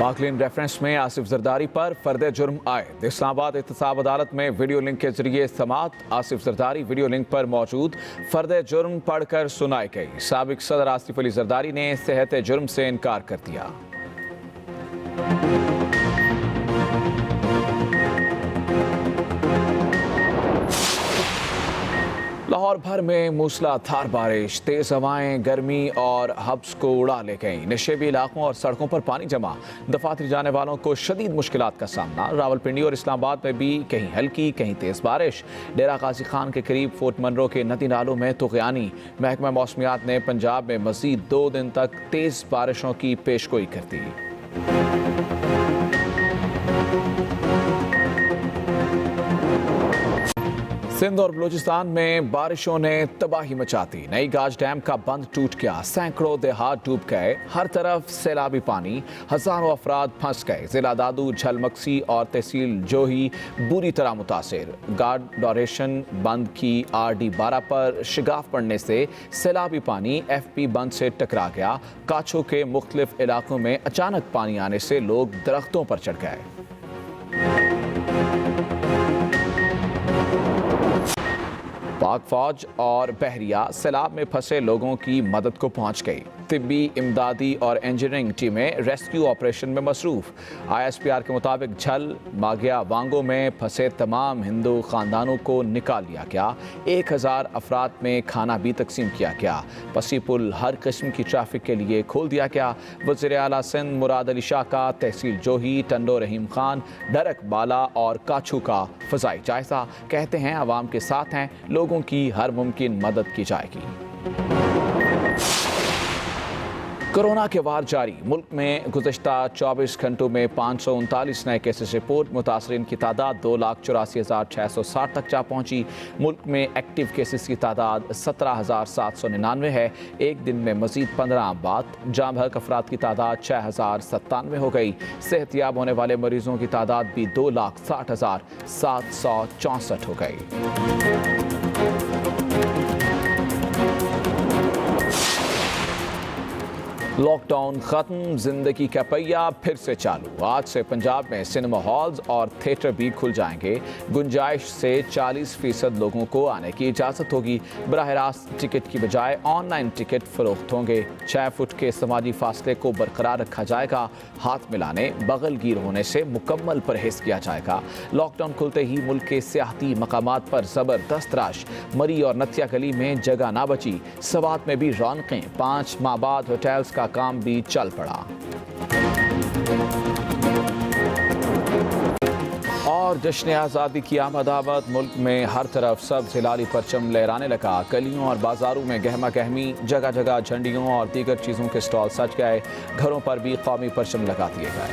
पाकलिन reference में आसिफ जरदारी पर फर्द जुर्म आयद। इस्लामाबाद एहतसाब अदालत में वीडियो लिंक के जरिए समाअत। आसिफ जरदारी वीडियो लिंक पर मौजूद फर्द जुर्म पढ़कर सुनाई गई। साबिक सदर आसिफ अली जरदारी ने सेहत जुर्म से इनकार कर दिया। लाहौर भर में मूसलाधार बारिश, तेज हवाएं, गर्मी और हब्स को उड़ा ले गई। नशेबी इलाकों और सड़कों पर पानी जमा, दफातर जाने वालों को शदीद मुश्किलात का सामना। रावलपिंडी और इस्लामाबाद में भी कहीं हल्की कहीं तेज बारिश। डेरा गाजी खान के करीब फोर्ट मनरो के नदी नालों में तुग़यानी। महकमा मौसमियात ने पंजाब में मजीद 2 दिन तक तेज बारिशों की पेशगोई कर दी। सिंध और बलूचिस्तान में बारिशों ने तबाही मचा दी। नई गाज डैम का बंद टूट गया, सैकड़ों देहात डूब गए, हर तरफ सैलाबी पानी, हजारों अफराद फंस गए। जिला दादू, झलमक्सी और तहसील जोही बुरी तरह मुतासिर। गार्ड डोरेशन बंद की RD 12 पर शिगाफ पड़ने से सैलाबी पानी FP बंद से टकरा गया। काछो के मुख्तलिफ इलाकों में अचानक पानी आने से लोग दरख्तों पर चढ़ गए। पाक फौज और बहरिया सैलाब में फंसे लोगों की मदद को पहुंच गई। तिब्बी, इमदादी और इंजीनियरिंग टीमें रेस्क्यू ऑपरेशन में मसरूफ। ISPR के मुताबिक झल, मागिया, वांगो में फंसे तमाम हिंदू खानदानों को निकाल लिया गया। 1000 अफराद में खाना भी तकसीम किया गया। पसी पुल हर किस्म की ट्रैफिक के लिए खोल दिया गया। वज़ीर आला सिंध मुराद अली शाह का तहसील जोही, टंडो रहीम खान, डरक बाला और काछू का फ़ज़ाई जायजा। कहते हैं आवाम के साथ हैं, लोगों की हर मुमकिन मदद की जाएगी। कोरोना के वार जारी। मुल्क में गुज़श्ता 24 घंटों में 539 नए केसेस रिपोर्ट। मुतासरीन की तादाद 2,84,660 तक जा पहुंची। मुल्क में एक्टिव केसेस की तादाद 17,799 है। एक दिन में मजीद 15 अमवात। जाम बहक अफराद की तादाद 6,097 हो गई। सेहतियाब होने वाले मरीजों की तादाद भी 2,60,764 हो गई। लॉकडाउन खत्म, जिंदगी का पहिया फिर से चालू। आज से पंजाब में सिनेमा हॉल्स और थिएटर भी खुल जाएंगे। गुंजाइश से 40% लोगों को आने की इजाज़त होगी। बराह रास्त टिकट की बजाय ऑनलाइन टिकट फरोख्त होंगे। 6 फुट के समाजी फासले को बरकरार रखा जाएगा। हाथ मिलाने, बगल गिर होने से मुकम्मल परहेज किया जाएगा। लॉकडाउन खुलते ही मुल्क के सियाहती मकामात पर ज़बरदस्त रश। मरी और नतिया गली में जगह ना बची। सवात में भी रौनकें। 5 माह बाद होटल्स का काम भी चल पड़ा। और जश्न आज़ादी की आमद मुल्क में हर तरफ सब्ज़ हिलाली परचम लहराने लगा। गलियों और बाजारों में गहमा गहमी, जगह जगह झंडियों और दीगर चीज़ों के स्टॉल सज गए। घरों पर भी कौमी परचम लगा दिए गए।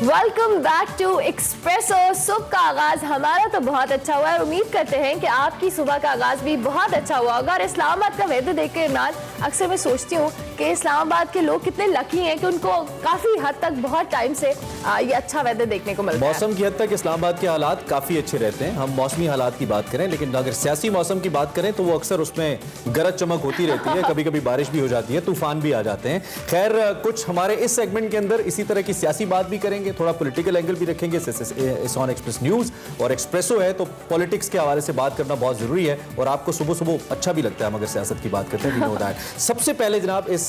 Welcome back to Expresso. सुबह का आगाज हमारा तो बहुत अच्छा हुआ है। उम्मीद करते हैं कि आपकी सुबह का आगाज भी बहुत अच्छा हुआ होगा। और इस्लामाबाद का वेदर देख के इमरान, अक्सर मैं सोचती हूँ कि इस्लामाबाद के लोग कितने लकी हैं कि उनको काफ़ी हद तक बहुत टाइम से ये अच्छा वेदर देखने को मिलता है। मौसम की हद तक इस्लामाबाद के हालात काफ़ी अच्छे रहते हैं। हम मौसमी हालात की बात करें, लेकिन अगर सियासी मौसम की बात करें तो वो अक्सर उसमें गरज चमक होती रहती है। कभी कभी बारिश भी हो जाती है, तूफान भी आ जाते हैं। खैर, कुछ हमारे इस सेगमेंट के अंदर इसी तरह की सियासी बात भी करेंगे, थोड़ा पॉलिटिकल एंगल भी रखेंगे। इस ऑन एक्सप्रेस न्यूज़ और एक्सप्रेसो है तो पॉलिटिक्स के हवाले से बात करना बहुत ज़रूरी है। और आपको सुबह सुबह अच्छा भी लगता है हम अगर सियासत की बात करते हैं। सबसे पहले जनाब इस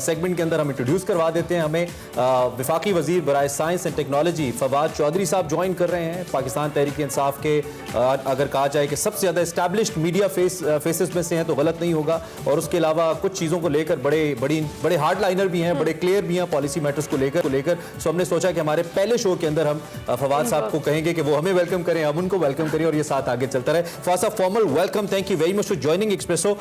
सेगमेंट के अंदर हम इंट्रोड्यूस करवा देते हैं। हमें वफाकी वजीर बराए science and technology Fawad Chaudhry साहब ज्वाइन कर रहे हैं। पाकिस्तान तहरीक इंसाफ के अगर कहा जाए कि सबसे ज़्यादा एस्टैब्लिश्ड मीडिया फेसेस में से हैं तो गलत नहीं होगा। और उसके अलावा कुछ चीज़ों को लेकर बड़े हार्ड लाइनर भी हैं, बड़े क्लियर भी हैं पॉलिसी मैटर्स को लेकर। सो हमने सोचा कि हमारे पहले शो के अंदर हम फवाद साहब को कहेंगे कि वो हमें वेलकम करें, हम उनको वेलकम करें और ये साथ आगे चलता रहे। फवाद साहब, formal welcome, thank you very much for joining espresso.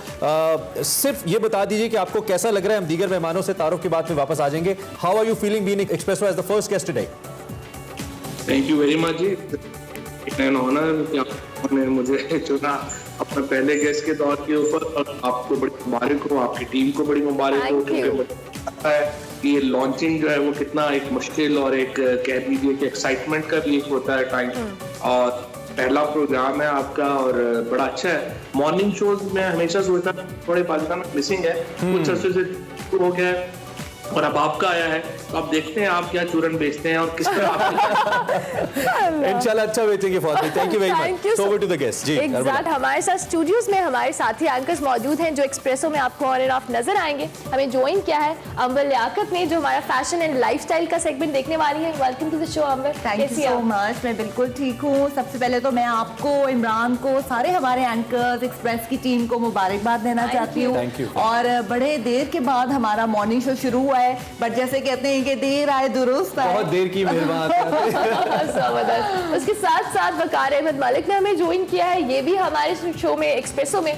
सिर्फ ये बता दीजिए कि आपको कैसा लग रहा है। हम दीगर मेहमानों से तारुफ के बाद में वापस आ जाएंगे। How are you feeling being Expresso as the first guest today? Thank you very much जी। इट्स एन ऑनर कि आपने मुझे चुना अपने पहले गेस्ट के तौर के ऊपर। और आपको बड़ी मुबारक हो, आपकी टीम को बड़ी मुबारक हो, क्योंकि कि ये लॉन्चिंग जो है वो कितना एक मुश्किल और एक कह लीजिए कि एक्साइटमेंट का भी एक होता है टाइम, और पहला प्रोग्राम है आपका और बड़ा अच्छा है। मॉर्निंग शोज में हमेशा सोचता थोड़े पाकिस्तान में मिसिंग है, कुछ अर्से से शुरू हो गया है और अब आपका आया है, तो आप देखते हैं आप क्या चूरन बेचते हैं और किस तरह आप इंशाल्लाह अच्छा बेचेंगे फौजी। Thank you very Thank you much. so- over to the guest जी। एग्जैक्ट हमारे साथ स्टूडियोज में हमारे साथी एंकर्स मौजूद हैं जो एक्सप्रेसो में आपको ऑन एंड ऑफ नजर आएंगे। हमें ज्वाइन किया है अंबर लियाकत ने, जो हमारा फैशन एंड लाइफस्टाइल का सेगमेंट देखने वाली है। Welcome to the show Ambar. Thank you so much. मैं बिल्कुल ठीक हूँ। सबसे पहले तो मैं आपको, इमरान को, सारे हमारे एंकर्स, एक्सप्रेस की टीम को मुबारकबाद देना चाहती Thank you. हूँ। और बड़े देर के बाद हमारा मॉर्निंग शो शुरू हुआ है, बट जैसे कहते हैं कि देर आए दुरुस्त आए। बहुत देर की मेहरबान। जबरदस्त। उसके साथ साथ वकार अहमद मलिक ने हमें ज्वाइन किया है। ये भी हमारे शो में एक्सप्रेसो में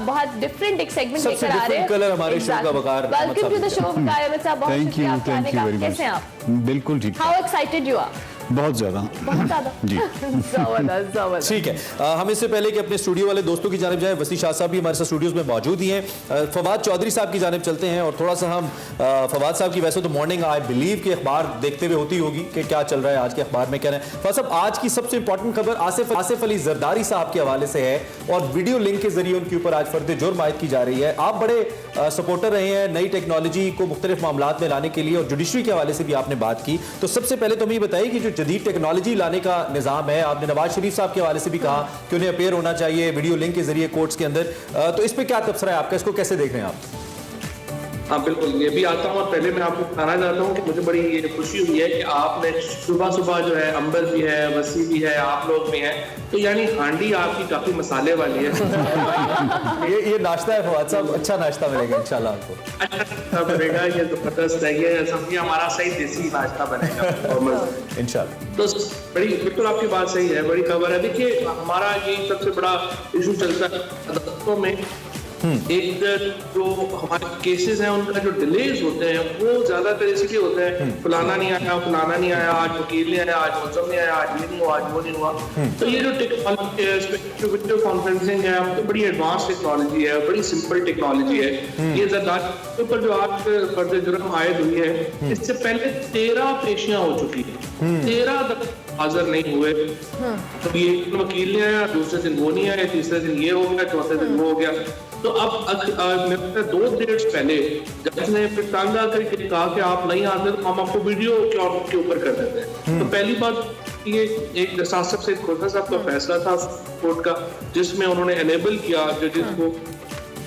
बहुत डिफरेंट एक सेगमेंट सबसे लेकर आ रहे हैं। different colour हमारे शो का वकार अहमद वेलकम टू द साहब। शो वकार अहमद साहब। बहुत थैंक शुक्रिया यू आपके आने का। वेरी कैसे हैं मच। आप? बिल्कुल ठीक, हाउ एक्साइटेड यू आर? बहुत ज्यादा। बहुत ज्यादा जी। जबरदस्त जबरदस्त। ठीक है, हम इससे पहले कि अपने स्टूडियो वाले दोस्तों की जानिब जाए, वसी शाह साहब भी हमारे साथ स्टूडियोज में मौजूद ही हैं। फवाद चौधरी साहब की जानिब चलते हैं और थोड़ा सा हम फवाद साहब की वैसे तो मॉर्निंग आई बिलीव कि अखबार देखते हुए होती होगी कि क्या चल रहा है आज के अखबार में, क्या है। फवाद साहब, आज की सबसे इंपॉर्टेंट खबर आसिफ अली जरदारी साहब के हवाले से है और वीडियो लिंक के जरिए उनके ऊपर आज फर्द जुर्म आयद की जा रही है। आप बड़े सपोर्टर रहे हैं नई टेक्नोलॉजी को मुख्तलिफ मामलात में लाने के लिए और जुडिशरी के हवाले से भी आपने बात की, तो सबसे पहले तो हमें बताइए कि जो जदीद टेक्नोलॉजी लाने का निजाम है, आपने नवाज शरीफ साहब के हवाले से भी कहा कि उन्हें अपेयर होना चाहिए वीडियो लिंक के जरिए कोर्ट्स के अंदर, तो इस पे क्या तबसरा है आपका, इसको कैसे देख रहे हैं आप? हाँ बिल्कुल, ये भी आता हूँ और पहले मैं आपको बताना चाहता हूँ कि मुझे बड़ी ये खुशी हुई है कि आपने सुबह सुबह जो है अंबर भी है, वसी भी है, आप लोग भी हैं, तो यानी हांडी आपकी काफी मसाले वाली है। ये नाश्ता है फवाद साहब, अच्छा नाश्ता मिलेगा इंशाल्लाह आपको। अच्छा नाश्ता बनेगा, ये जबरदस्त है, ये समझिए हमारा सही देसी नाश्ता बनेगा इंशाल्लाह। तो बड़ी बिल्कुल आपकी बात सही है, बड़ी खबर है। देखिए हमारा ये सबसे बड़ा इशू चलता है अदालतों में, एक जो हमारे केसेस हैं उनका जो डिलेज होते हैं वो ज्यादातर इसलिए होते हैं फलाना नहीं आया, आज वकील नहीं आया, आज मुलजम नहीं आया, आज ये नहीं हुआ, आज वो नहीं हुआ। तो ये जो टेक्नोलॉजी है, वीडियो कॉन्फ्रेंसिंग है, तो बड़ी एडवांस टेक्नोलॉजी है, बड़ी सिंपल टेक्नोलॉजी है। ये जरदारी के ऊपर जो आज फर्द जुर्म आयद हुई है, इससे पहले 13 पेशियां हो चुकी है, 13 दफा हाजिर नहीं हुए। तो ये वकील नहीं आया, दूसरे दिन वो नहीं आया, तीसरे दिन ये हो गया, चौथे दिन वो हो गया। तो अब मेरे 2 डेट्स पहले जज ने फिर टांगा करके कहा कि आप नहीं आते तो हम आपको वीडियो के ऊपर कर देते हैं। तो पहली बात ये एक जस्टिस से खोसा साहब का फैसला था कोर्ट का, जिसमें उन्होंने एनेबल किया जजेस को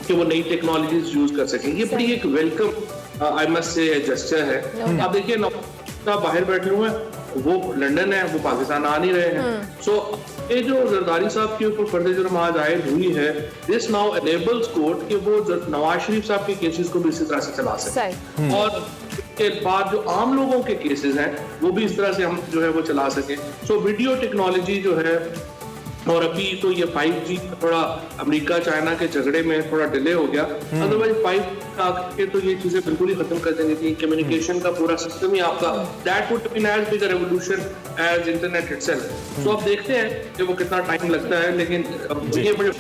कि वो नई टेक्नोलॉजीज यूज कर सकें। ये बड़ी एक welcome I must say gesture है। आप देखिए बाहर बैठे हुए हैं, वो लंदन है, वो पाकिस्तान आ नहीं रहे हैं। सो ये जो जरदारी साहब के ऊपर फर्द जुर्म आज आयद हुई है, दिस नाउ एनेबल्स कोर्ट कि वो नवाज शरीफ साहब के केसेस को भी इसी तरह से चला सके और के बाद जो आम लोगों के केसेस हैं वो भी इस तरह से हम जो है वो चला सके। सो वीडियो टेक्नोलॉजी जो है, और अभी तो ये 5G थोड़ा अमेरिका चाइना के झगड़े में थोड़ा डिले हो गया, अदरवाइज 5G आके तो ये चीजें बिल्कुल ही खत्म कर देनी थी। कम्युनिकेशन का पूरा सिस्टम ही आपका that would been as big a revolution as internet itself. So अब देखते हैं कि वो कितना टाइम लगता है, लेकिन ये बड़े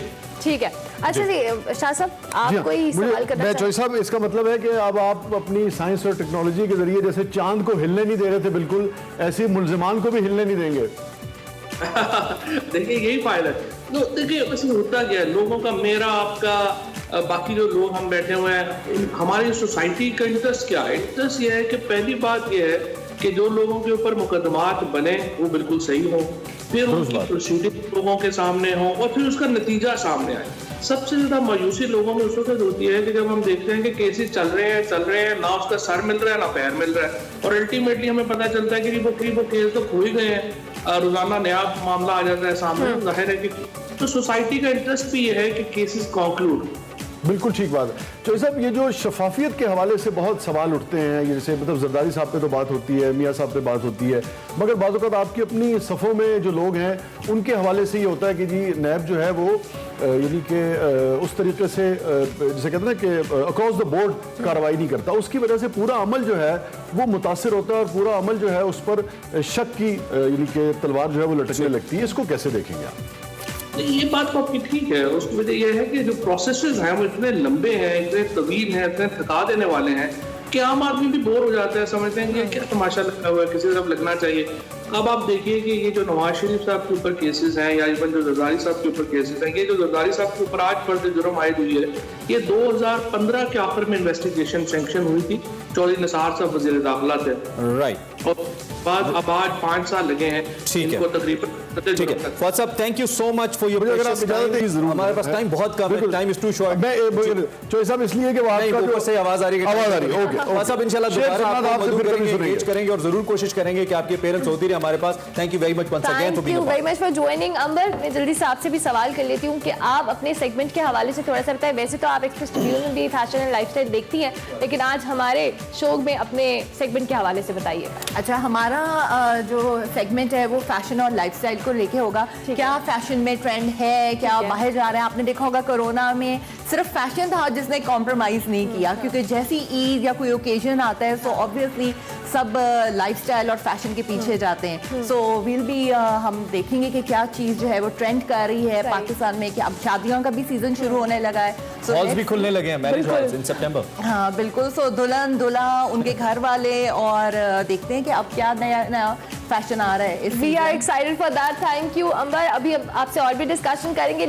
ठीक है। अच्छा जी शाह साहब, आप कोई सवाल करना मैं चाहें? चौधरी साहब, इसका मतलब है कि अब आप अपनी साइंस और टेक्नोलॉजी के जरिए जैसे चांद को हिलने नहीं दे रहे थे बिल्कुल, ऐसे ही मुल्जिमान को भी हिलने नहीं देंगे। देखिए यही फायदा है। तो देखिए वैसे होता क्या है, लोगों का, मेरा, आपका, बाकी जो लोग हम बैठे हुए हैं, हमारी सोसाइटी का इंटरेस्ट क्या है? इंटरेस्ट ये है कि पहली बात ये है कि जो लोगों के ऊपर मुकदमात बने वो बिल्कुल सही हो, फिर उनकी प्रोसीडिंग लोगों के सामने हो और फिर उसका नतीजा सामने आए। सबसे ज्यादा मायूसी लोगों में उस वक्त होती है कि जब हम देखते हैं कि केसेस चल रहे हैं, ना उसका सर मिल रहा है ना पैर मिल रहा है, और अल्टीमेटली हमें पता चलता है कि वो केस तो खो ही गए हैं, रोजाना नया मामला आ जाता है सामने। जाहिर है कि तो सोसाइटी का इंटरेस्ट भी ये है कि केसेस कंक्लूड। बिल्कुल ठीक बात है। चौधरी साहब, ये जो शफाफियत के हवाले से बहुत सवाल उठते हैं, ये जैसे मतलब जरदारी साहब पे तो बात होती है, मियाँ साहब पे बात होती है, मगर बाज़ औक़ात आपकी अपनी सफ़ों में जो लोग हैं उनके हवाले से ये होता है कि जी नैब जो है वो यानी कि उस तरीके से जैसे कहते हैं ना कि अक्रॉस द बोर्ड कार्रवाई नहीं करता, उसकी वजह से पूरा अमल जो है वो मुतासिर होता है और पूरा अमल जो है उस पर शक की यानी कि तलवार जो है वो लटकने लगती है। इसको कैसे देखेंगे आप? ये बात तो आपकी ठीक है। उसकी वजह यह है कि जो प्रोसेसेस हैं वो इतने लंबे हैं, इतने तवील हैं, इतने थका देने वाले हैं कि आम आदमी भी बोर हो जाता है, समझते हैं कि क्या तमाशा लगा हुआ है, किसी तरफ लगना चाहिए। अब आप देखिए कि ये जो नवाज शरीफ साहब के ऊपर केसेस हैं या इवन जो जरदारी साहब के ऊपर केसेस हैं, ये जो जरदारी साहब के ऊपर आज फर्द जुर्म आयद हुई है, ये 2015 के आखिर में इन्वेस्टिगेशन सैंक्शन हुई थी। चौधरी निसार साहब वजीर दाखिला थे, राइट, और बाद अब आज 5 साल लगे हैं ठीक है। इनको तकरीबन। ठीक है फौज साहब, thank you so much for your मुझे अगर आप इजाजत दें जरूर, हमारे पास टाइम बहुत कम है, टाइम इज टू शॉर्ट। मैं चौधरी साहब इसलिए कि वो आपका ऊपर से आवाज आ रही है, आवाज आ रही है, ओके फौज साहब इंशाल्लाह शेख दोबारा साहब आपको आपसे मदद फिर कभी करेंगे, सुनेंगे। engage करेंगे और जरूर कोशिश करेंगे कि आपके पेरेंट्स होती रहे हमारे पास। Thank you very much once again for thank you being very much for joining. Ambar, मैं जल्दी से आपसे भी सवाल कर लेती हूँ कि आप अपने सेगमेंट के हवाले से थोड़ा सा बताएं। वैसे तो आप एक्सप्रेस टीवी में भी फैशन एंड लाइफस्टाइल देखती हैं, लेकिन आज हमारे शो में अपने सेगमेंट के हवाले से बताइए। अच्छा, हमारा जो सेगमेंट है वो फैशन और लाइफस्टाइल को लेके होगा। क्या फैशन में ट्रेंड है, क्या बाहर जा रहे हैं। आपने देखा होगा कोरोना में सिर्फ फैशन था जिसने कॉम्प्रोमाइज़ नहीं किया, क्योंकि जैसी ईद या कोई ओकेजन आता है सो ऑब्वियसली सब लाइफस्टाइल और फैशन के पीछे जाते हैं। सो विल बी हम देखेंगे कि क्या चीज़ जो है वो ट्रेंड कर रही है पाकिस्तान में, कि अब शादियों का भी सीजन शुरू होने लगा है। So हॉल्स भी खुलने लगे हैं, मैरिज हॉल्स इन सितंबर। हाँ बिल्कुल। सो दुल्हन दूल्हा, उनके घर वाले, और देखते हैं कि अब क्या नया नया फैशन आ रहा है। We are excited for that. Thank you Ambar. अभी आपसे और भी डिस्कशन करेंगे।